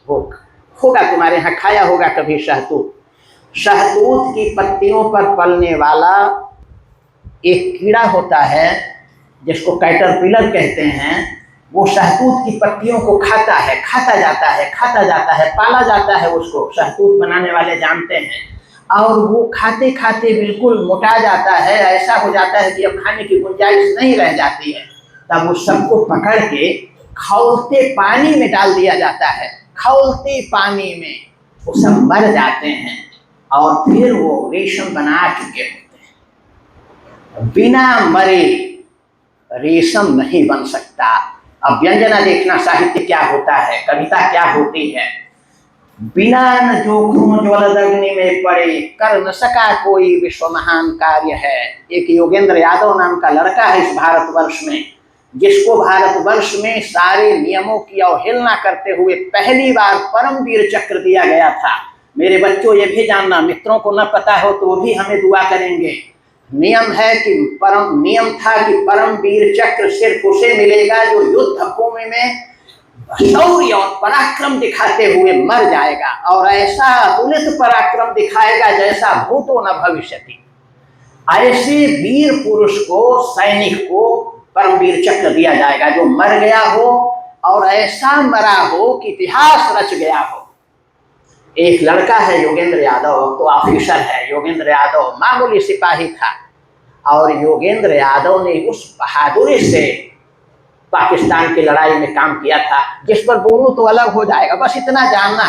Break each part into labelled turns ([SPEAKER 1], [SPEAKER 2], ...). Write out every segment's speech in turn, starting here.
[SPEAKER 1] वो होगा, तुम्हारे यहाँ खाया होगा कभी शहतूत। शहतूत की पत्तियों पर पलने वाला एक कीड़ा होता है जिसको कैटरपिलर कहते हैं। वो शहतूत की पत्तियों को खाता है, खाता जाता है, खाता जाता है, पाला जाता है उसको, शहतूत बनाने वाले जानते हैं। और वो खाते खाते बिल्कुल मोटा जाता है, ऐसा हो जाता है कि अब खाने की गुंजाइश नहीं रह जाती है। तब उस सबको पकड़ के खौलते पानी में डाल दिया जाता है। खौलते पानी में वो सब मर जाते हैं और फिर वो रेशम बना चुके होते हैं। बिना मरे रेशम नहीं बन सकता। अब व्यंजना देखना, साहित्य क्या होता है, कविता क्या होती है। बिना न जोखों ज्वलद अग्नि में पड़े, कर न सका कोई विश्व महान कार्य है। एक योगेंद्र यादव नाम का लड़का है इस भारतवर्ष में, जिसको भारतवर्ष में सारे नियमों की अवहेलना करते हुए पहली बार परमवीर चक्र दिया गया था। मेरे बच्चों ये भी जानना, मित्रों को न पता हो तो वो भी हमें दुआ करेंगे। नियम है कि नियम था कि परमवीर चक्र सिर्फ उसे मिलेगा जो युद्ध भूमि में शौर्य और पराक्रम दिखाते हुए मर जाएगा, और ऐसा अतुलित पराक्रम दिखाएगा जैसा भूतो न भविष्यति। ऐसे वीर पुरुष को, सैनिक को परमवीर चक्र दिया जाएगा जो मर गया हो और ऐसा मरा हो कि इतिहास रच गया हो। एक लड़का है योगेंद्र यादव, तो ऑफिसर है योगेंद्र यादव, मामूली सिपाही था, और योगेंद्र यादव ने उस बहादुरी से पाकिस्तान की लड़ाई में काम किया था जिस पर बोलूं तो अलग हो जाएगा। बस इतना जानना,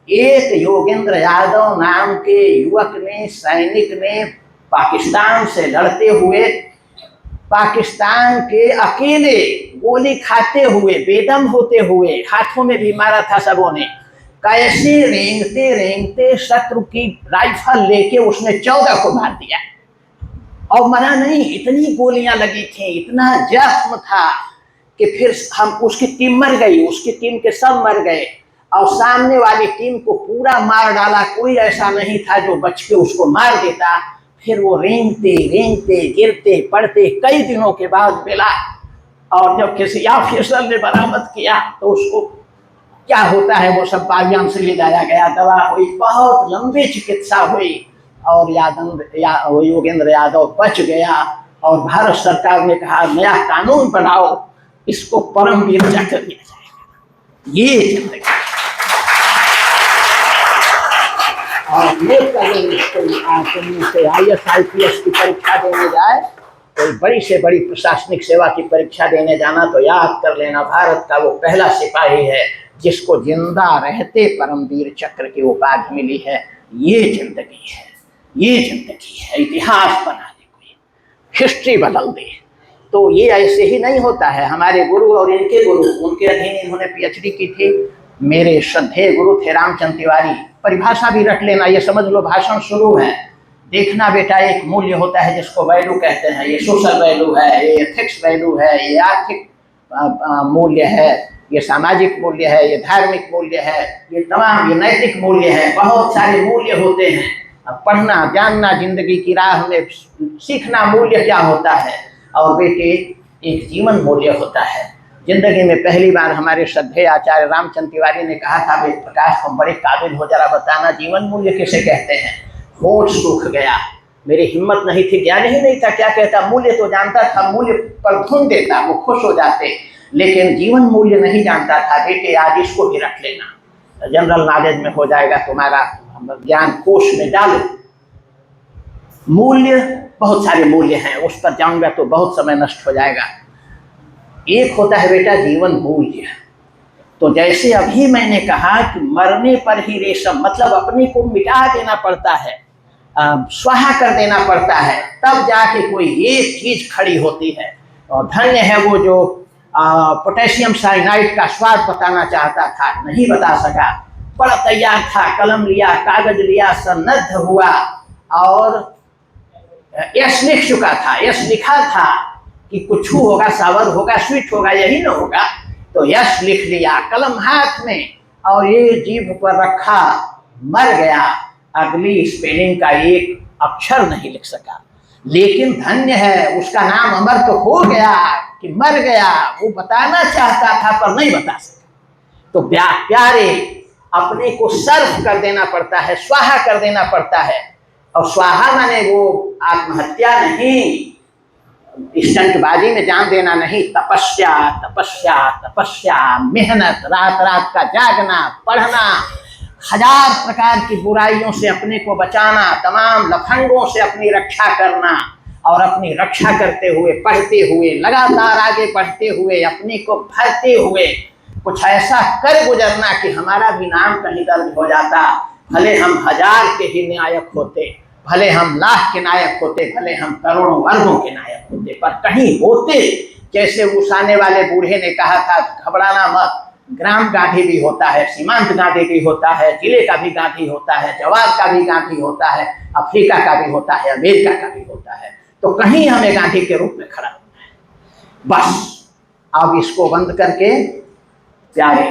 [SPEAKER 1] एक योगेंद्र यादव नाम के युवक ने, सैनिक ने पाकिस्तान से लड़ते हुए, पाकिस्तान के अकेले गोली खाते हुए, बेदम होते हुए, हाथों में भी मारा था सबों ने। कैसे रेंगते रेंगते शत्रु की राइफल लेके उसने 14 को मार दिया और मरा नहीं। इतनी गोलियां लगी थी, इतना जख्म था कि फिर हम, उसकी टीम मर गई, उसकी टीम के सब मर गए और सामने वाली टीम को पूरा मार डाला। कोई ऐसा नहीं था जो बच के उसको मार देता। फिर वो रेंगते रेंगते गिरते पड़ते कई दिनों के बाद मिला, और जब किसी ऑफिसर ने बरामद किया तो उसको क्या होता है वो सब बागियान से ले जाया गया, दवा हुई, बहुत लंबी चिकित्सा हुई और योगेंद्र यादव बच गया। और भारत सरकार ने कहा नया कानून बनाओ, इसको परमवीर चक्र दिया जाएगा। ये जिंदगी और ये से IAS IPS की परीक्षा देने जाए, कोई बड़ी से बड़ी प्रशासनिक सेवा की परीक्षा देने जाना तो याद कर लेना, भारत का वो पहला सिपाही है जिसको जिंदा रहते परमवीर चक्र की उपाधि मिली है। ये जिंदगी है, ये जिंदगी है, इतिहास बना दे, कोई हिस्ट्री बदल दे। तो ये ऐसे ही नहीं होता है। हमारे गुरु और इनके गुरु, उनके अधीन इन्होंने PhD की थी। मेरे श्रद्धेय गुरु थे रामचंद्र तिवारी। परिभाषा भी रख लेना, ये समझ लो भाषण शुरू है। देखना बेटा, एक मूल्य होता है जिसको वैल्यू कहते हैं। ये सोशल वैल्यू है, ये एथिक्स वैल्यू है, ये आर्थिक मूल्य है, ये सामाजिक मूल्य है, ये धार्मिक मूल्य है, ये तमाम, ये नैतिक मूल्य है। बहुत सारे मूल्य होते हैं। अब पढ़ना जानना, जिंदगी की राह में सीखना मूल्य क्या होता है। और बेटे, एक जीवन मूल्य होता है। जिंदगी में पहली बार हमारे श्रद्धेय आचार्य रामचंद्र तिवारी ने कहा था, भाई प्रकाश तुम बड़े काबिल हो, जरा बताना जीवन मूल्य किसे कहते हैं। होठ सूख गया, मेरी हिम्मत नहीं थी, ज्ञान ही नहीं था क्या कहता। मूल्य तो जानता था, मूल्य पर धुन देता, वो खुश हो जाते, लेकिन जीवन मूल्य नहीं जानता था। बेटे आज इसको भी रख लेना, जनरल नॉलेज में हो जाएगा तुम्हारा, ज्ञान कोश में डालो। मूल्य, बहुत सारे मूल्य हैं, उस पर जाऊंगा तो बहुत समय नष्ट हो जाएगा। एक होता है बेटा जीवन मूल्य। तो जैसे अभी मैंने कहा कि मरने पर ही रेशम, मतलब अपने को मिटा देना पड़ता है, स्वाहा कर देना पड़ता है, तब जाके कोई एक चीज खड़ी होती है। और धन्य है वो जो पोटेशियम साइनाइड का स्वाद बताना चाहता था, नहीं बता सका। बड़ा तैयार था, कलम लिया, कागज लिया, सन्नद्ध हुआ और यश लिख चुका था। यश लिखा था कि कुछ होगा, सावर होगा, स्वीट होगा, यही ना होगा। तो यश लिख लिया, कलम हाथ में, और ये जीभ पर रखा, मर गया। अगली स्पेलिंग का एक अक्षर नहीं लिख सका, लेकिन धन्य है उसका नाम अमर तो हो गया कि मर गया। वो बताना चाहता था पर नहीं बता सका। तो प्यारे अपने को सर्फ कर देना पड़ता है, स्वाहा कर देना पड़ता है। और स्वाहा माने वो आत्महत्या नहीं, स्टंटबाजी में जान देना नहीं, तपस्या तपस्या तपस्या, मेहनत, रात रात का जागना, पढ़ना, हजार प्रकार की बुराइयों से अपने को बचाना, तमाम लफंगों से अपनी रक्षा करना, और अपनी रक्षा करते हुए, पढ़ते हुए, लगातार आगे बढ़ते हुए, अपने को भरते हुए कुछ ऐसा कर गुजरना कि हमारा भी नाम कहीं दर्ज हो जाता। भले हम 1000 के ही नायक होते, भले हम लाख के नायक होते, भले हम करोड़ों वर्गों के नायक होते, पर कहीं होते। जैसे उस आने वाले बूढ़े ने कहा था, घबराना मत, ग्राम गांधी भी होता है, सीमांत गांधी भी होता है, जिले का भी गांधी होता है, जवाब का भी गांधी होता है, अफ्रीका का भी होता है, अमेरिका का भी होता है, तो कहीं हमें गांधी के रूप में खड़ा होना है। बस अब इसको बंद करके प्यारे